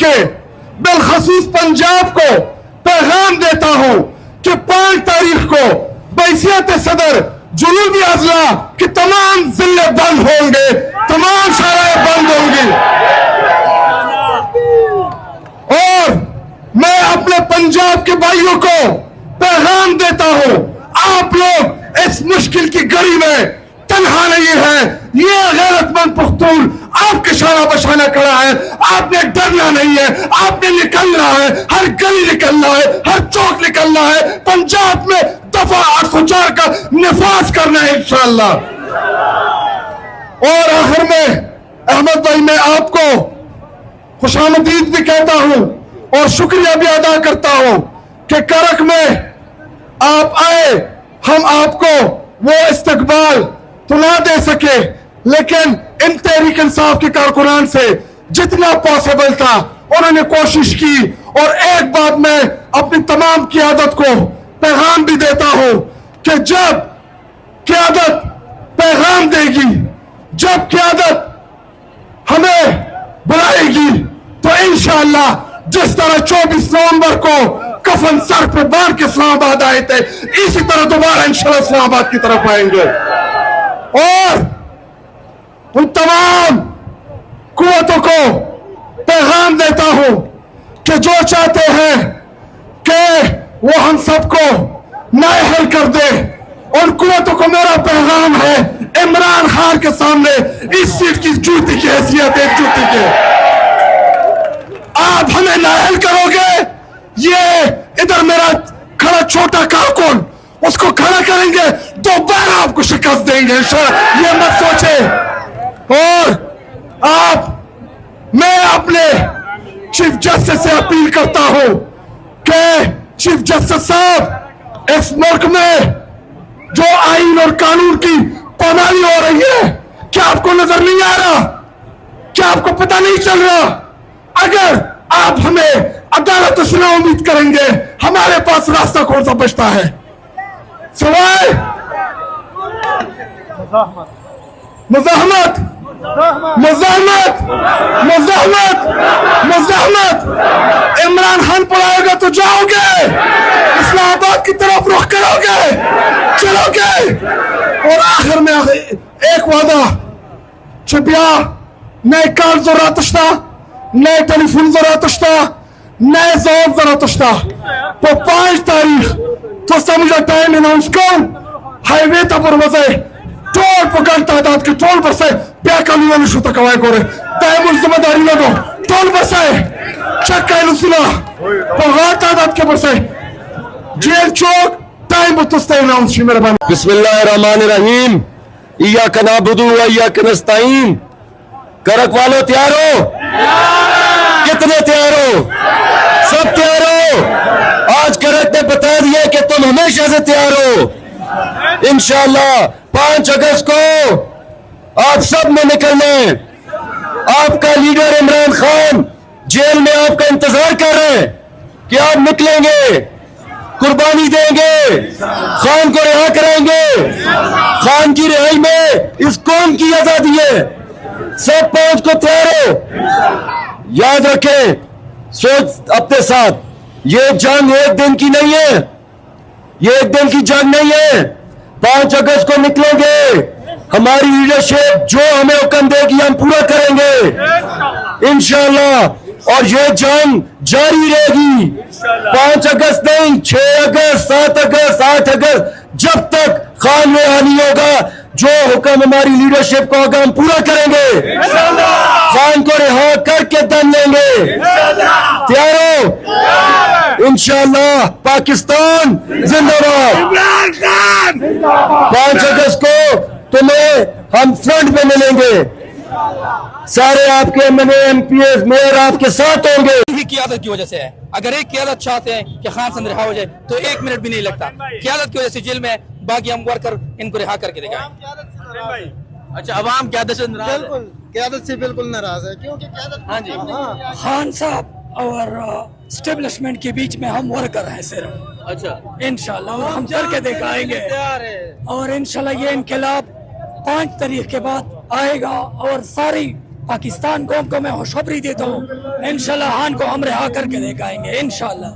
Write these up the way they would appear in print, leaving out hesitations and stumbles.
के बिलखसूस पंजाब को पैगाम देता हूं कि 5 तारीख को बैसियत सदर जुनूबी अजला की तमाम जिले बंद होंगे, तमाम शराय बंद होंगी। और मैं अपने पंजाब के भाइयों को पैगाम देता हूं, आप लोग इस मुश्किल की घड़ी में तन्हा नहीं है। ये गैरतमंद पख्तून आपके शाना बशाना खड़ा है, आपने डरना नहीं है, आपने निकलना है, हर गली निकलना है, हर चौक निकलना है, पंजाब में दफा 804 का निफाज करना है इंशाअल्लाह। और आखिर में अहमद भाई, मैं आपको खुशामदीद भी कहता हूं और शुक्रिया भी अदा करता हूं कि करक में आप आए। हम आपको वो इस्तकबाल तो ना दे सके, लेकिन इन तहरीक इंसाफ के कारकुनान से जितना पॉसिबल था उन्होंने कोशिश की। और एक बात मैं अपनी तमाम क़ियादत को पैगाम भी देता हूं कि जब क़ियादत पैगाम देगी, जब क़ियादत हमें बुलाएगी, तो इंशाअल्लाह जिस तरह 24 नवंबर को कफन सर पे बांध के इस्लामाबाद आए थे, इसी तरह दोबारा इंशाअल्लाह इस्लामाबाद की तरफ आएंगे। और उन तमाम कुव्वतों को पैगाम देता हूं कि जो चाहते हैं कि वो हम सबको नाअहल कर दे, उन कुव्वतों को मेरा पैगाम है, इमरान खान के सामने इस सीट की जूती की हैसियत है, जूती के। आप हमें नाअहल करोगे, ये इधर मेरा खड़ा छोटा कारकुन, उसको खड़ा करेंगे, दोबारा आपको शिकस्त देंगे इंशाअल्लाह, ये मत सोचे। और मैं अपने चीफ जस्टिस से अपील करता हूं कि चीफ जस्टिस साहब, इस मुल्क में जो आईन और कानून की पामाली हो रही है, क्या आपको नजर नहीं आ रहा? क्या आपको पता नहीं चल रहा? अगर आप हमें अदालत से ना उम्मीद करेंगे, हमारे पास रास्ता कौन सा बचता है सिवाय मुज़ाहमत, मुज़ाहमत, मुज़ाहमत, मुज़ाहमत। इमरान खान पढ़ाएगा तो जाओगे, इस्लामाबाद की तरफ रुख करोगे, चलोगे। और आखिर में एक वादा छिपिया, नए कार ज़रूरत था, नए टेलीफोन ज़रूरत था, नए जॉब ज़रूरत था। तो 5 तारीख तो समझो टाइम अनाउंस कर, हाईवे तपर वजह टोल पकड़ तादाद के टोल बसे प्या कानून शुता कवाय करे टाइम जिम्मेदारी न दो, टोल बसे चेक कर सुना पगार तादाद के बसे जेल चौक टाइम बतस्ते अनाउंस मेरे बन। बिस्मिल्लाहिर्रहमानिर्रहीम, इय्याका नअबुदु व इय्याका नस्तईन। करक वालों तैयार हो? कितने तैयार हो? सब तैयार हो? आज करक ने बता दिया कि तुम हमेशा से तैयार हो। इंशाअल्लाह 5 अगस्त को आप सब ने निकलना है। आपका लीडर इमरान खान जेल में आपका इंतजार कर रहे हैं कि आप निकलेंगे, कुर्बानी देंगे, खान को रिहा कराएंगे। खान की रिहाई में इस कौम की आजादी है। सब 5 को तैयार हो। याद रखें, सोच अपने साथ, ये जंग एक दिन की नहीं है, ये एक दिन की जंग नहीं है। 5 अगस्त को निकलेंगे, हमारी लीडरशिप जो हमें हुक्म देगी हम पूरा करेंगे इंशाअल्लाह। और ये जंग जारी रहेगी। 5 अगस्त नहीं, 6 अगस्त, 7 अगस्त, 8 अगस्त, जब तक खान रिहा नहीं होगा, जो हुक्म हमारी लीडरशिप को होगा हम पूरा करेंगे। खान को रिहा करके दम लेंगे। तैयार हो? इंशाअल्लाह। पाकिस्तान जिंदाबाद। 5 अगस्त को तुम्हें हम फ्रंट में मिलेंगे। सारे आपके एमएनए, एमपीएस, मेयर आपके साथ होंगे। यही क़यादत की वजह से है। अगर एक क़यादत चाहते हैं कि खान से रिहा हो जाए तो 1 मिनट भी नहीं लगता। क़यादत की वजह से जेल में बाकी हम वर्कर इनको रिहा करके दिखाएं। अच्छा, अवाम क़यादत से नाराज है? बिल्कुल, क़यादत से बिल्कुल नाराज है, क्योंकि क़यादत हाँ जी, खान साहब और स्टेब्लिशमेंट के बीच में हम वर्कर हैं सिर्फ। अच्छा, इंशाल्लाह और हम करके दिखाएंगे। और इंशाल्लाह ये इनकलाब 5 तारीख के बाद आएगा और सारी पाकिस्तान कौम को मैं खुशखबरी देता हूँ, इंशाल्लाह खान को हम रिहा करके दिखाएंगे इंशाल्लाह।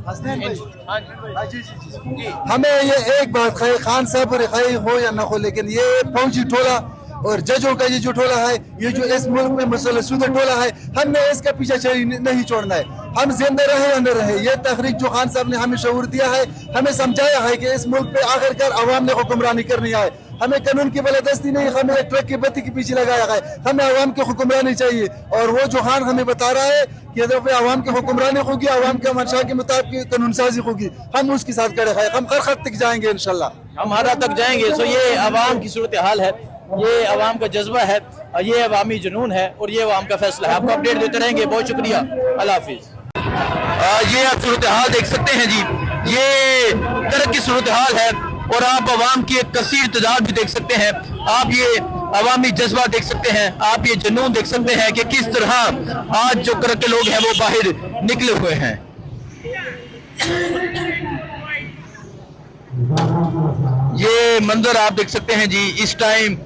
हमें ये एक बात है, खान साहब रिहाई हो या ना हो, लेकिन ये फौजी टोला और जजों का ये जो टोला है, ये जो इस मुल्क में मसलसूदा टोला है, हमने इसका पीछा नहीं छोड़ना है। हम जिंदा रहे या न रहे, ये तहरीक जो खान साहब ने हमें शऊर दिया है, हमें समझाया है कि इस मुल्क पे आखिरकार अवाम ने हुक्मरानी करनी है। हमें कानून की बलदस्ती नहीं, हमें एक ट्रक की बत्ती के पीछे लगाया है। हमें अवाम की हुक्मरानी चाहिए, और वो जो खान हमें बता रहा है कि अवाम की हुक्मरानी होगी, अवाम के मंशा के मुताबिक कानून साजी होगी, हम उसके साथ खड़े हैं। हम हर खत तक जाएंगे इंशाल्लाह, हम हर हद तक जाएंगे। सो ये अवाम की सूरत हाल है, ये अवाम का जज्बा है, ये अवामी जुनून है, और ये अवाम का फैसला है। आपको अपडेट देते रहेंगे, बहुत शुक्रिया, अल्लाह हाफिज। ये आप सूरत हाल देख सकते हैं जी, ये करक की सूरत हाल है, और आप अवाम की एक कसीर तादाद भी देख सकते हैं। आप ये अवामी जज्बा देख सकते हैं, आप ये जुनून देख सकते हैं कि किस तरह आज जो करक के लोग हैं वो बाहर निकले हुए हैं। ये मंजर आप देख सकते हैं जी, इस टाइम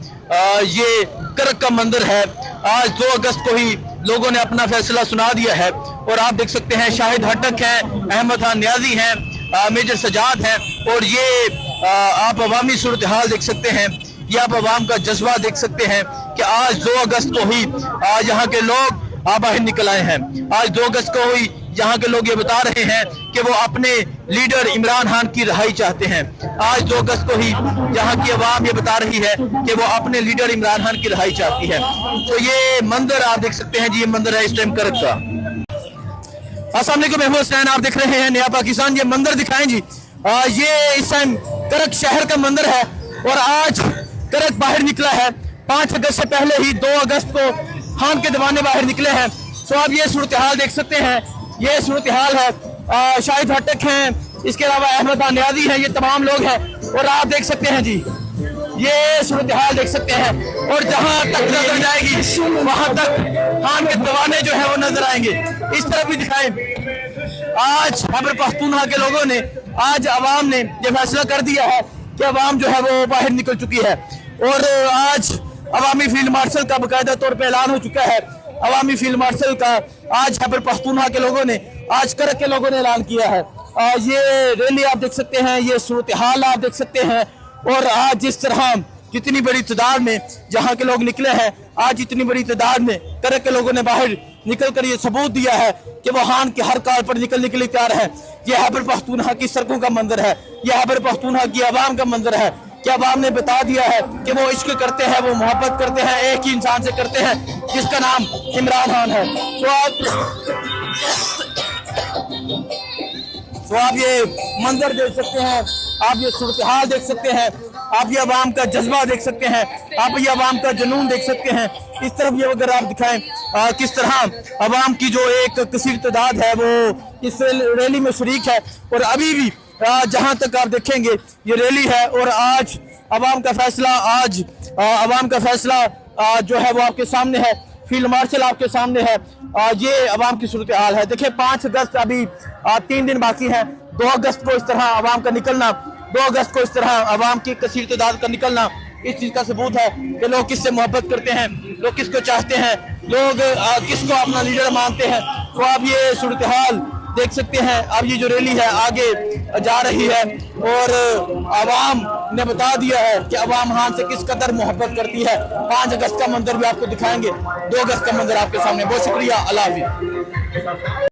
ये करक का मंजर है। आज 2 अगस्त को ही लोगों ने अपना फैसला सुना दिया है, और आप देख सकते हैं शाहिद हटक हैं, अहमद खान न्याजी हैं, मेजर सजाद हैं, और ये आप अवामी सूरत हाल देख सकते हैं। ये आप अवाम का जज्बा देख सकते हैं कि आज 2 अगस्त को ही यहाँ के लोग बाहर निकल आए हैं। आज 2 अगस्त को ही यहाँ के लोग ये बता रहे हैं कि वो अपने लीडर इमरान खान की रिहाई चाहते हैं। आज 2 अगस्त को ही यहाँ की अवाम ये बता रही है कि वो अपने लीडर इमरान खान की रिहाई चाहती है। तो ये मंजर आप देख सकते हैं जी, ये मंजर है इस टाइम करक का। अस्सलाम वालेकुम, महमूद हुसैन, आप देख रहे हैं नया पाकिस्तान। ये मंजर दिखाएं जी, ये इस टाइम करक शहर का मंजर है, और आज करक बाहर निकला है। 5 अगस्त से पहले ही 2 अगस्त को खान के दीवाने बाहर निकले हैं। तो आप ये सूरत हाल देख सकते हैं, ये सूरत हाल है। शाहिद हटक हैं, इसके अलावा अहमद खान न्याजी हैं, ये तमाम लोग हैं, और आप देख सकते हैं जी, ये सूरत हाल देख सकते हैं। और जहां तक नजर जाएगी वहां तक खान के दीवाने जो है वो नजर आएंगे। इस तरफ भी दिखाएं। आज खैबर पख्तूनख्वा के लोगों ने, आज अवाम ने ये फैसला कर दिया है कि अवाम जो है वो बाहर निकल चुकी है, और आज अवामी फील्ड मार्शल का बाकायदा तौर पर ऐलान हो चुका है। अवामी फील्ड मार्शल का आज खैबर पख्तूनख्वा के लोगों ने, आज करक के लोगों ने ऐलान किया है। ये रैली आप देख सकते हैं, ये सूरत हाल आप देख सकते हैं, और आज जिस तरह जितनी बड़ी तादाद में जहाँ के लोग निकले हैं, आज इतनी बड़ी तादाद में करक के लोगों ने बाहर निकल कर ये सबूत दिया है कि वो खान के हर कार पर निकलने के लिए तैयार है। ये खैबर पख्तूनख्वा की सड़कों का मंजर है, ये खैबर पख्तूनख्वा की आवाम का मंजर है कि आवाम ने बता दिया है कि वो इश्क करते हैं, वो मोहब्बत करते हैं, एक ही इंसान से करते हैं जिसका नाम इमरान खान है। तो आप ये मंजर देख सकते हैं, आप ये सूरत हाल देख सकते हैं, आप ये अवाम का जज्बा देख सकते हैं, आप ये अवाम का जुनून देख सकते हैं। इस तरफ ये अगर आप दिखाएं किस तरह अवाम की जो एक कसीर तादाद है वो इस रैली में शरीक है, और अभी भी जहां तक आप देखेंगे ये रैली है, और आज अवाम का फैसला, आज अवाम का फैसला जो है वो आपके सामने है। फील्ड मार्शल आपके सामने है। ये अवाम की सूरत हाल है। देखिए 5 अगस्त अभी 3 दिन बाकी है। 2 अगस्त को इस तरह अवाम का निकलना, 2 अगस्त को इस तरह अवाम की कसीर तादाद का निकलना इस चीज का सबूत है कि लोग किससे मोहब्बत करते हैं, लोग किसको चाहते हैं, लोग किसको अपना लीडर मानते हैं। तो आप ये सूरत हाल देख सकते हैं। अब ये जो रैली है आगे जा रही है, और अवाम ने बता दिया है कि अवाम खान से किस कदर मोहब्बत करती है। 5 अगस्त का मंजर भी आपको दिखाएंगे, 2 अगस्त का मंजर आपके सामने। बहुत शुक्रिया, अल्लाह हाफिज़।